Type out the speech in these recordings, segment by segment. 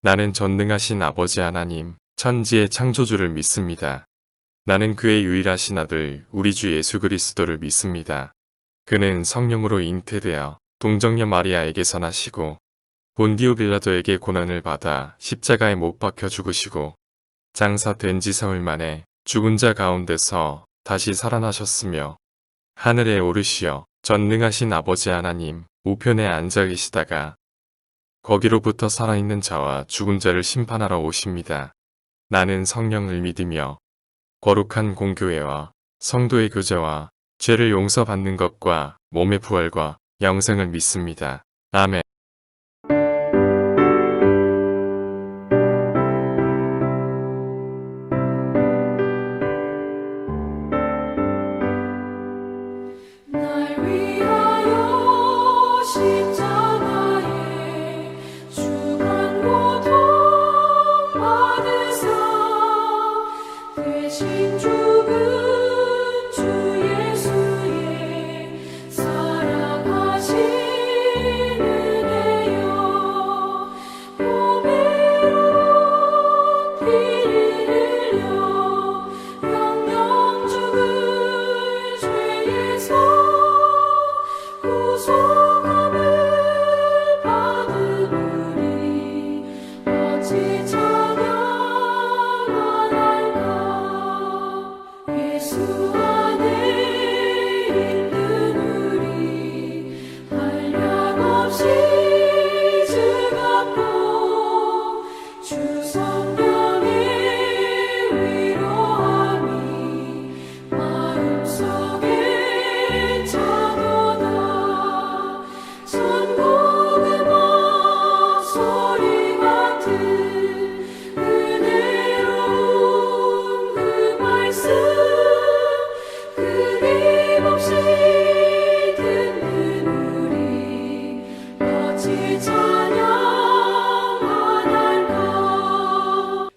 나는 전능하신 아버지 하나님, 천지의 창조주를 믿습니다. 나는 그의 유일하신 아들, 우리 주 예수 그리스도를 믿습니다. 그는 성령으로 잉태되어 동정녀 마리아에게서 나시고 본디오 빌라도에게 고난을 받아 십자가에 못 박혀 죽으시고 장사된 지 사흘 만에 죽은 자 가운데서 다시 살아나셨으며 하늘에 오르시어 전능하신 아버지 하나님 우편에 앉아 계시다가 거기로부터 살아있는 자와 죽은 자를 심판하러 오십니다. 나는 성령을 믿으며 거룩한 공교회와 성도의 교제와 죄를 용서받는 것과 몸의 부활과 영생을 믿습니다. 아멘. 날 위하여 십자가에 중한 고통 받으사 대신 죽은 주 예수의 살아가신 은혜여 보배로운 피를 흘려 영영 죽은 죄에서 구속함을 받으리 어찌 찬양하랄까 예수 안에 있는 우리 한량없이 즐겁고 주 성령의 위로함이 마음속에 차도다 천국의 목소리 같은 은혜로운 그 말씀 끊임없이 듣는 우리 어찌 찬양하랄까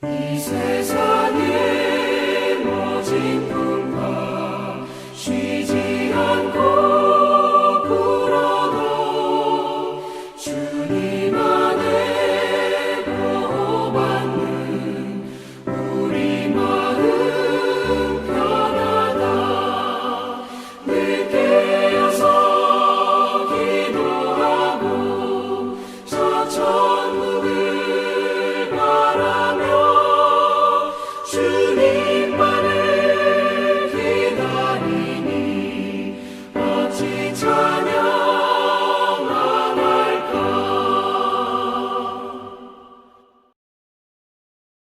이 세상의 모진 풍파 쉬지 않고 불어도 주님 안에 보호받는 우리 마음 편하다 늘 깨어서 기도하고 저 천국을 바라며 주님만을 기다리니 어찌 찬양하랄까.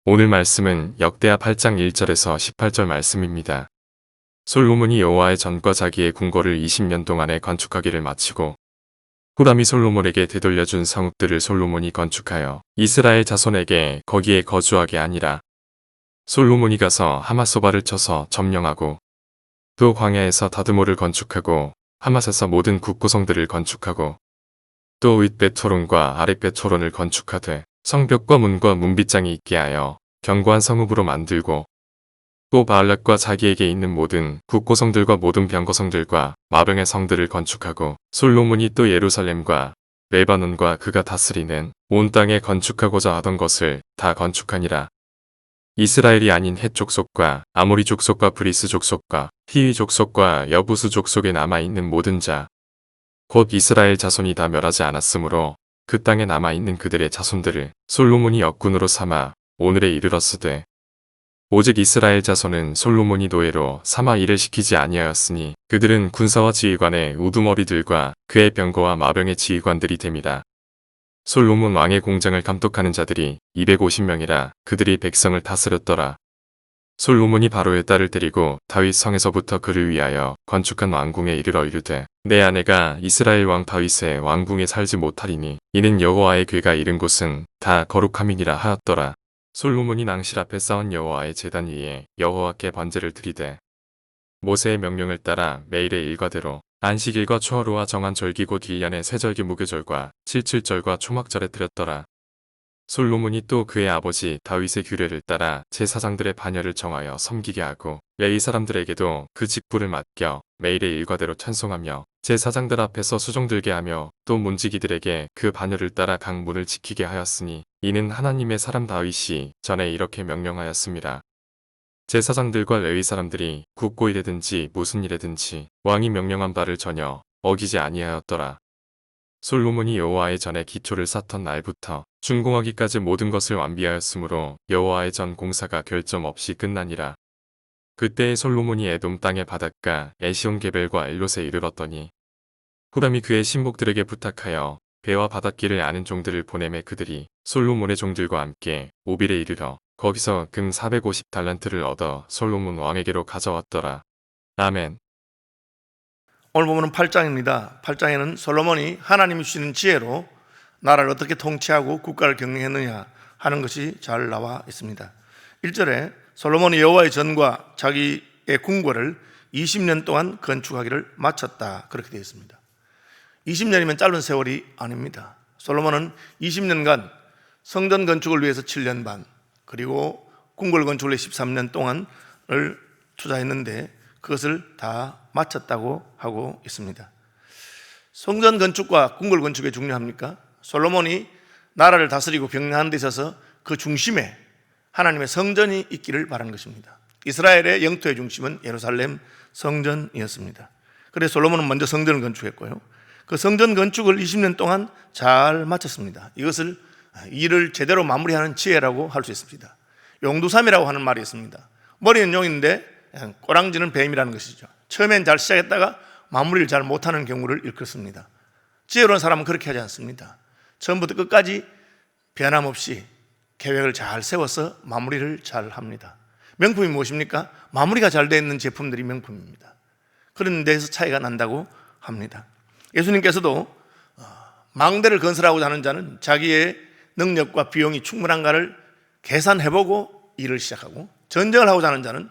오늘 말씀은 역대하 8장 1절에서 18절 말씀입니다. 솔로몬이 여호와의 전과 자기의 궁궐을 20년 동안에 건축하기를 마치고 후람이 솔로몬에게 되돌려준 성읍들을 솔로몬이 건축하여 이스라엘 자손에게 거기에 거주하게 하니라. 솔로몬이 가서 하맛소바를 쳐서 점령하고 또 광야에서 다드모를 건축하고 하맛에서 모든 국구성들을 건축하고 또 윗베토론과 아랫베토론을 건축하되 성벽과 문과 문빗장이 있게 하여 견고한 성읍으로 만들고 또 바알락과 자기에게 있는 모든 국고성들과 모든 병거성들과 마병의 성들을 건축하고 솔로몬이 또 예루살렘과 레바논과 그가 다스리는 온 땅에 건축하고자 하던 것을 다 건축하니라. 이스라엘이 아닌 헷 족속과 아모리 족속과 브리스 족속과 히위 족속과 여부수 족속에 남아있는 모든 자 곧 이스라엘 자손이 다 멸하지 않았으므로 그 땅에 남아있는 그들의 자손들을 솔로몬이 역군으로 삼아 오늘에 이르렀으되 오직 이스라엘 자손은 솔로몬이 노예로 삼아 일을 시키지 아니하였으니 그들은 군사와 지휘관의 우두머리들과 그의 병거와 마병의 지휘관들이 됨이라. 솔로몬 왕의 공장을 감독하는 자들이 250명이라 그들이 백성을 다스렸더라. 솔로몬이 바로의 딸을 데리고 다윗 성에서부터 그를 위하여 건축한 왕궁에 이르러 이르되 내 아내가 이스라엘 왕 다윗의 왕궁에 살지 못하리니 이는 여호와의 궤가 이른 곳은 다 거룩함이니라 하였더라. 솔로몬이 낭실 앞에 쌓은 여호와의 제단 위에 여호와께 번제를 드리되 모세의 명령을 따라 매일의 일과대로 안식일과 초하루와 정한 절기 곧 1년의 세절기 무교절과 칠칠절과 초막절에 드렸더라. 솔로몬이 또 그의 아버지 다윗의 규례를 따라 제사장들의 반열을 정하여 섬기게 하고 레위 사람들에게도 그 직분을 맡겨 매일의 일과대로 찬송하며 제사장들 앞에서 수종들게 하며 또 문지기들에게 그 반열을 따라 각 문을 지키게 하였으니 이는 하나님의 사람 다윗이 전에 이렇게 명령하였습니다. 제사장들과 레위 사람들이 굳고 일에든지 무슨 일에든지 왕이 명령한 바를 전혀 어기지 아니하였더라. 솔로몬이 여호와의 전에 기초를 쌓던 날부터 준공하기까지 모든 것을 완비하였으므로 여호와의 전 공사가 결점 없이 끝나니라. 그때에 솔로몬이 에돔 땅의 바닷가 에시온 게벨과 엘롯에 이르렀더니 후람이 그의 신복들에게 부탁하여 배와 바닷길을 아는 종들을 보내매 그들이 솔로몬의 종들과 함께 오빌에 이르러 거기서 금 450달란트를 얻어 솔로몬 왕에게로 가져왔더라. 아멘. 오늘 보면 8장입니다. 8장에는 솔로몬이 하나님이 주시는 지혜로 나라를 어떻게 통치하고 국가를 경영했느냐 하는 것이 잘 나와 있습니다. 1절에 솔로몬이 여호와의 전과 자기의 궁궐을 20년 동안 건축하기를 마쳤다, 그렇게 되어 있습니다. 20년이면 짧은 세월이 아닙니다. 솔로몬은 20년간 성전 건축을 위해서 7년 반, 그리고 궁궐 건축을 위해 13년 동안을 투자했는데 그것을 다 마쳤다고 하고 있습니다. 성전 건축과 궁궐 건축이 중요합니까? 솔로몬이 나라를 다스리고 병행하는 데 있어서 그 중심에 하나님의 성전이 있기를 바라는 것입니다. 이스라엘의 영토의 중심은 예루살렘 성전이었습니다. 그래서 솔로몬은 먼저 성전을 건축했고요, 그 성전 건축을 20년 동안 잘 마쳤습니다. 이것을 일을 제대로 마무리하는 지혜라고 할 수 있습니다. 용두삼이라고 하는 말이 있습니다. 머리는 용인데 꼬랑지는 뱀이라는 것이죠. 처음엔 잘 시작했다가 마무리를 잘 못하는 경우를 일컫습니다. 지혜로운 사람은 그렇게 하지 않습니다. 처음부터 끝까지 변함없이 계획을 잘 세워서 마무리를 잘 합니다. 명품이 무엇입니까? 마무리가 잘 되어 있는 제품들이 명품입니다. 그런 데에서 차이가 난다고 합니다. 예수님께서도 망대를 건설하고자 하는 자는 자기의 능력과 비용이 충분한가를 계산해보고 일을 시작하고, 전쟁을 하고자 하는 자는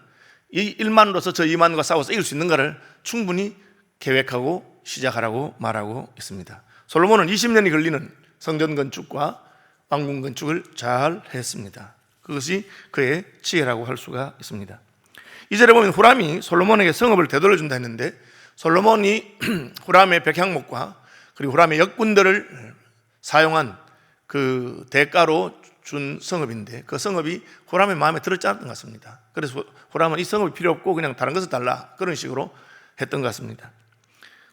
이 1만으로서 저 2만과 싸워서 이길 수 있는가를 충분히 계획하고 시작하라고 말하고 있습니다. 솔로몬은 20년이 걸리는 성전 건축과 왕궁 건축을 잘 했습니다. 그것이 그의 지혜라고 할 수가 있습니다. 2절에 보면 후람이 솔로몬에게 성읍을 되돌려준다 했는데, 솔로몬이 후람의 백향목과 그리고 후람의 역군들을 사용한 그 대가로 준 성읍인데, 그 성읍이 후람의 마음에 들었지 않았던 것 같습니다. 그래서 후람은 이 성읍이 필요 없고 그냥 다른 것을 달라, 그런 식으로 했던 것 같습니다.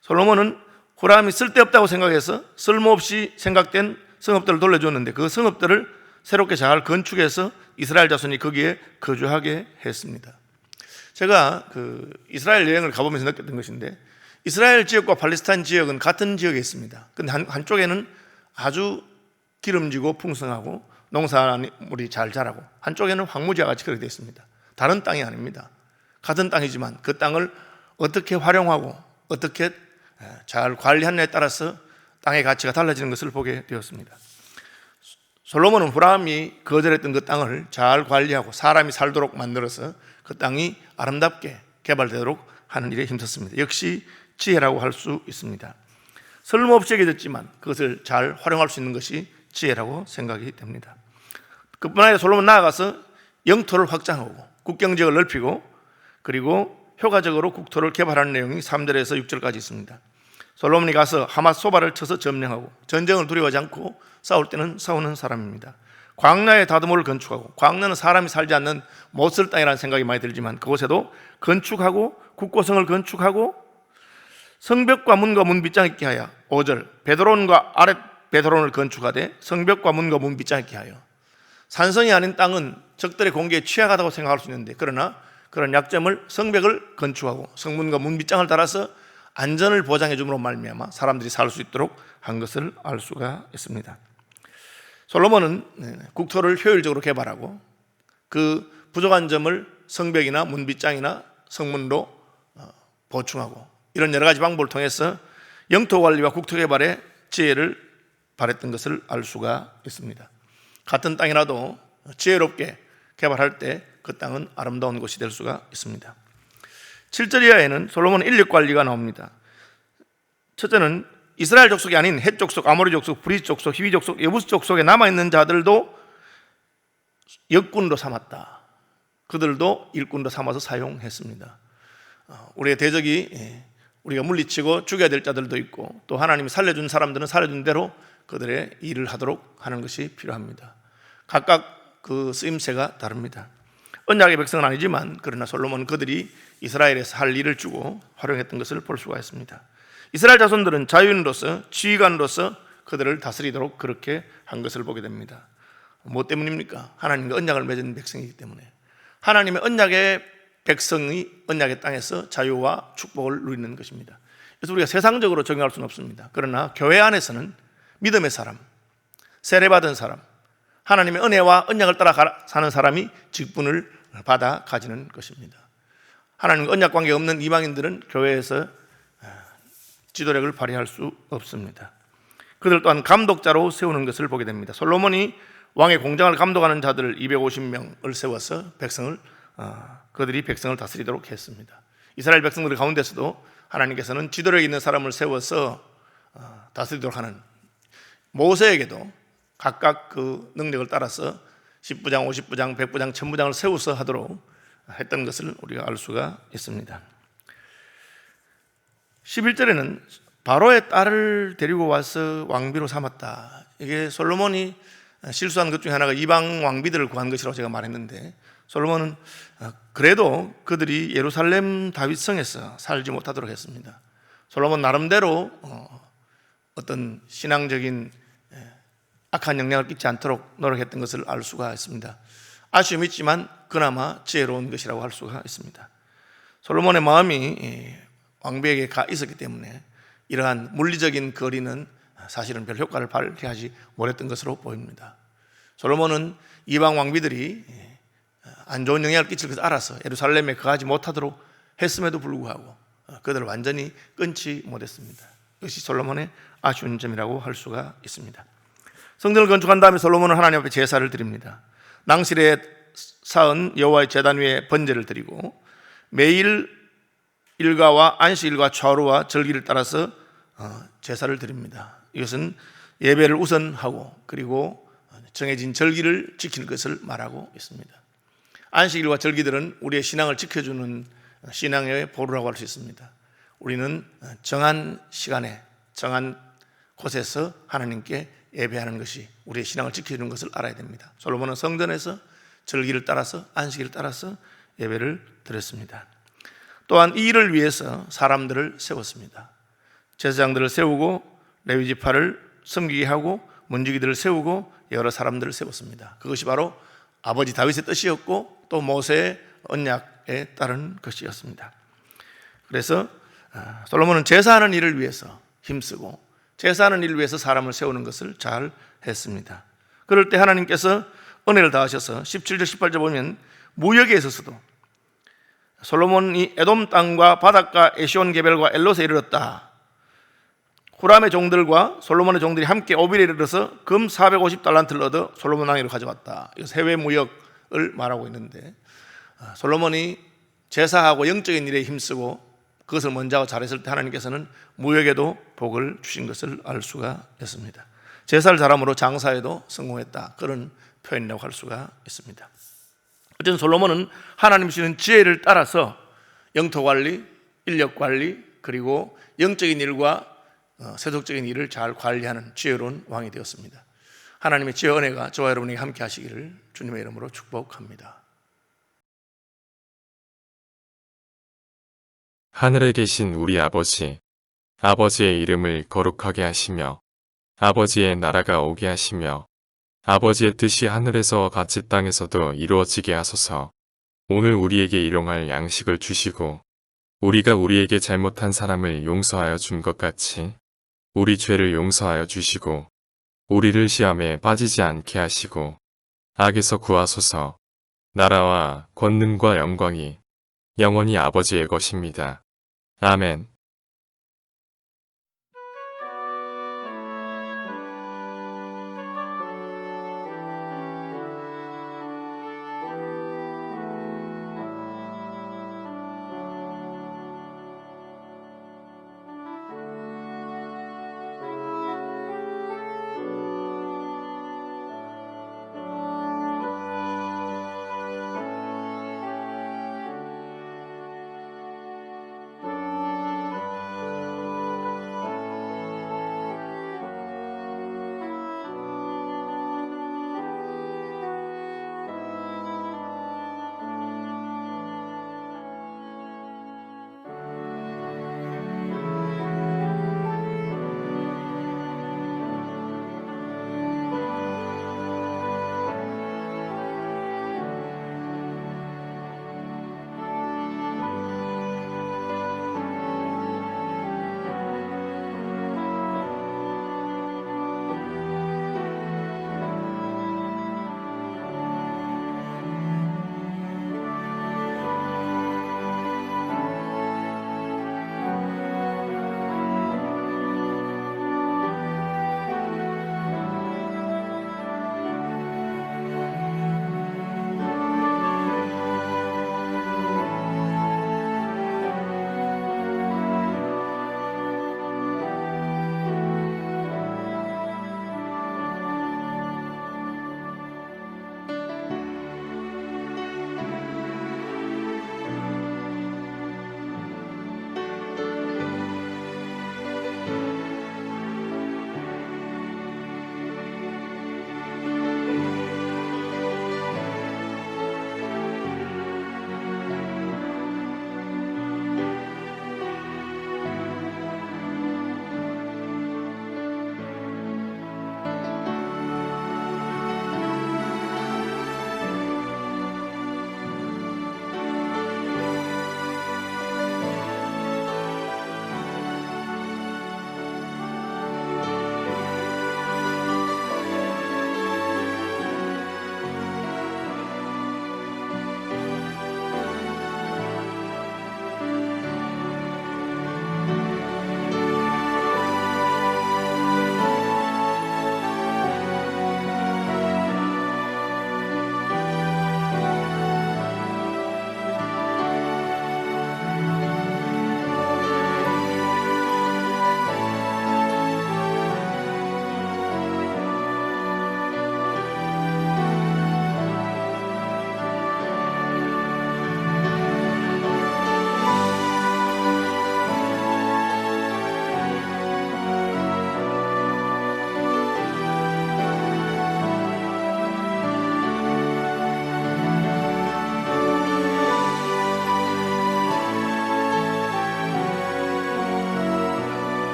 솔로몬은 후람이 쓸데없다고 생각해서 쓸모없이 생각된 성읍들을 돌려줬는데, 그 성읍들을 새롭게 잘 건축해서 이스라엘 자손이 거기에 거주하게 했습니다. 제가 그 이스라엘 여행을 가보면서 느꼈던 것인데, 이스라엘 지역과 팔레스타인 지역은 같은 지역에 있습니다. 근데 한쪽에는 아주 기름지고 풍성하고 농산물이 잘 자라고, 한쪽에는 황무지와 같이 그렇게 되어 있습니다. 다른 땅이 아닙니다. 같은 땅이지만 그 땅을 어떻게 활용하고 어떻게 잘 관리하느냐에 따라서 땅의 가치가 달라지는 것을 보게 되었습니다. 솔로몬은 후람이 거절했던 그 땅을 잘 관리하고 사람이 살도록 만들어서 그 땅이 아름답게 개발되도록 하는 일에 힘썼습니다. 역시 지혜라고 할 수 있습니다. 쓸모없이 여겨졌지만 그것을 잘 활용할 수 있는 것이 지혜라고 생각이 됩니다. 그뿐 아니라 솔로몬 나아가서 영토를 확장하고 국경지역을 넓히고 그리고 효과적으로 국토를 개발하는 내용이 3절에서 6절까지 있습니다. 솔로몬이 가서 하맛 소바를 쳐서 점령하고, 전쟁을 두려워하지 않고 싸울 때는 싸우는 사람입니다. 광야에 다드모를 건축하고, 광야는 사람이 살지 않는 못쓸 땅이라는 생각이 많이 들지만 그곳에도 건축하고 국고성을 건축하고 성벽과 문과 문 빗장 있게 하여, 5절 베드론과 아랫 베드론을 건축하되 성벽과 문과 문 빗장 있게 하여. 산성이 아닌 땅은 적들의 공격에 취약하다고 생각할 수 있는데, 그러나 그런 약점을 성벽을 건축하고 성문과 문 빗장을 달아서 안전을 보장해 줌으로 말미암아 사람들이 살 수 있도록 한 것을 알 수가 있습니다. 솔로몬은 국토를 효율적으로 개발하고 그 부족한 점을 성벽이나 문 빗장이나 성문으로 보충하고, 이런 여러 가지 방법을 통해서 영토 관리와 국토 개발에 지혜를 발했던 것을 알 수가 있습니다. 같은 땅이라도 지혜롭게 개발할 때 그 땅은 아름다운 곳이 될 수가 있습니다. 7절 이하에는 솔로몬 인력 관리가 나옵니다. 첫째는 이스라엘 족속이 아닌 헷 족속, 아모리 족속, 브리스 족속, 히위 족속, 여부스 족속에 남아있는 자들도 역군으로 삼았다. 그들도 일꾼으로 삼아서 사용했습니다. 우리의 대적이 우리가 물리치고 죽여야 될 자들도 있고 또 하나님이 살려준 사람들은 살려준 대로 그들의 일을 하도록 하는 것이 필요합니다. 각각 그 쓰임새가 다릅니다. 언약의 백성은 아니지만 그러나 솔로몬은 그들이 이스라엘에서 할 일을 주고 활용했던 것을 볼 수가 있습니다. 이스라엘 자손들은 자유인으로서 지휘관으로서 그들을 다스리도록 그렇게 한 것을 보게 됩니다. 뭐 때문입니까? 하나님과 언약을 맺은 백성이기 때문에. 하나님의 언약의 백성이 언약의 땅에서 자유와 축복을 누리는 것입니다. 그래서 우리가 세상적으로 적용할 수는 없습니다. 그러나 교회 안에서는 믿음의 사람, 세례받은 사람, 하나님의 은혜와 언약을 따라 사는 사람이 직분을 받아 가지는 것입니다. 하나님과 언약 관계가 없는 이방인들은 교회에서 지도력을 발휘할 수 없습니다. 그들 또한 감독자로 세우는 것을 보게 됩니다. 솔로몬이 왕의 공장을 감독하는 자들 250명을 세워서 그들이 백성을 다스리도록 했습니다. 이스라엘 백성들 가운데서도 하나님께서는 지도력 있는 사람을 세워서 다스리도록 하는, 모세에게도 각각 그 능력을 따라서 10부장, 50부장, 100부장, 1000부장을 세워서 하도록 했던 것을 우리가 알 수가 있습니다. 11절에는 바로의 딸을 데리고 와서 왕비로 삼았다. 이게 솔로몬이 실수한 것 중에 하나가 이방 왕비들을 구한 것이라고 제가 말했는데, 솔로몬은 그래도 그들이 예루살렘 다윗성에서 살지 못하도록 했습니다. 솔로몬 나름대로 어떤 신앙적인 악한 영향을 끼치지 않도록 노력했던 것을 알 수가 있습니다. 아쉬움이 있지만 그나마 지혜로운 것이라고 할 수가 있습니다. 솔로몬의 마음이 왕비에게 가 있었기 때문에 이러한 물리적인 거리는 사실은 별 효과를 발휘하지 못했던 것으로 보입니다. 솔로몬은 이방 왕비들이 안 좋은 영향을 끼칠 것을 알아서 예루살렘에 거하지 못하도록 했음에도 불구하고 그들을 완전히 끊지 못했습니다. 이것이 솔로몬의 아쉬운 점이라고 할 수가 있습니다. 성전을 건축한 다음에 솔로몬은 하나님 앞에 제사를 드립니다. 낭실에 쌓은 여호와의 제단 위에 번제를 드리고 매일 일과와 안식일과 좌우와 절기를 따라서 제사를 드립니다. 이것은 예배를 우선하고 그리고 정해진 절기를 지키는 것을 말하고 있습니다. 안식일과 절기들은 우리의 신앙을 지켜주는 신앙의 보루라고 할 수 있습니다. 우리는 정한 시간에 정한 곳에서 하나님께 예배하는 것이 우리의 신앙을 지켜주는 것을 알아야 됩니다. 솔로몬은 성전에서 절기를 따라서 안식일을 따라서 예배를 드렸습니다. 또한 이 일을 위해서 사람들을 세웠습니다. 제사장들을 세우고 레위 지파를 섬기게 하고 문지기들을 세우고 여러 사람들을 세웠습니다. 그것이 바로 아버지 다윗의 뜻이었고 또 모세의 언약에 따른 것이었습니다. 그래서 솔로몬은 제사하는 일을 위해서 힘쓰고 제사하는 일을 위해서 사람을 세우는 것을 잘 했습니다. 그럴 때 하나님께서 은혜를 다하셔서 17절 18절 보면 무역에 있어서도 솔로몬이 에돔 땅과 바닷가 에시온 게벨과 엘롯에 이르렀다. 후람의 종들과 솔로몬의 종들이 함께 오빌에 이르러서 금 450달란트를 얻어 솔로몬 왕위로 가져왔다. 이것은 해외 무역을 말하고 있는데 솔로몬이 제사하고 영적인 일에 힘쓰고 그것을 먼저 하고 잘했을 때 하나님께서는 무역에도 복을 주신 것을 알 수가 있습니다. 제사를 잘함으로 장사에도 성공했다. 그런 표현이라고 할 수가 있습니다. 어쨌든 솔로몬은 하나님 주시는 지혜를 따라서 영토관리, 인력관리 그리고 영적인 일과 세속적인 일을 잘 관리하는 지혜로운 왕이 되었습니다. 하나님의 지혜와 은혜가 저와 여러분에게 함께 하시기를 주님의 이름으로 축복합니다. 하늘에 계신 우리 아버지, 아버지의 이름을 거룩하게 하시며 아버지의 나라가 오게 하시며 아버지의 뜻이 하늘에서 같이 땅에서도 이루어지게 하소서. 오늘 우리에게 일용할 양식을 주시고 우리가 우리에게 잘못한 사람을 용서하여 준 것 같이 우리 죄를 용서하여 주시고 우리를 시험에 빠지지 않게 하시고 악에서 구하소서. 나라와 권능과 영광이 영원히 아버지의 것입니다. 아멘.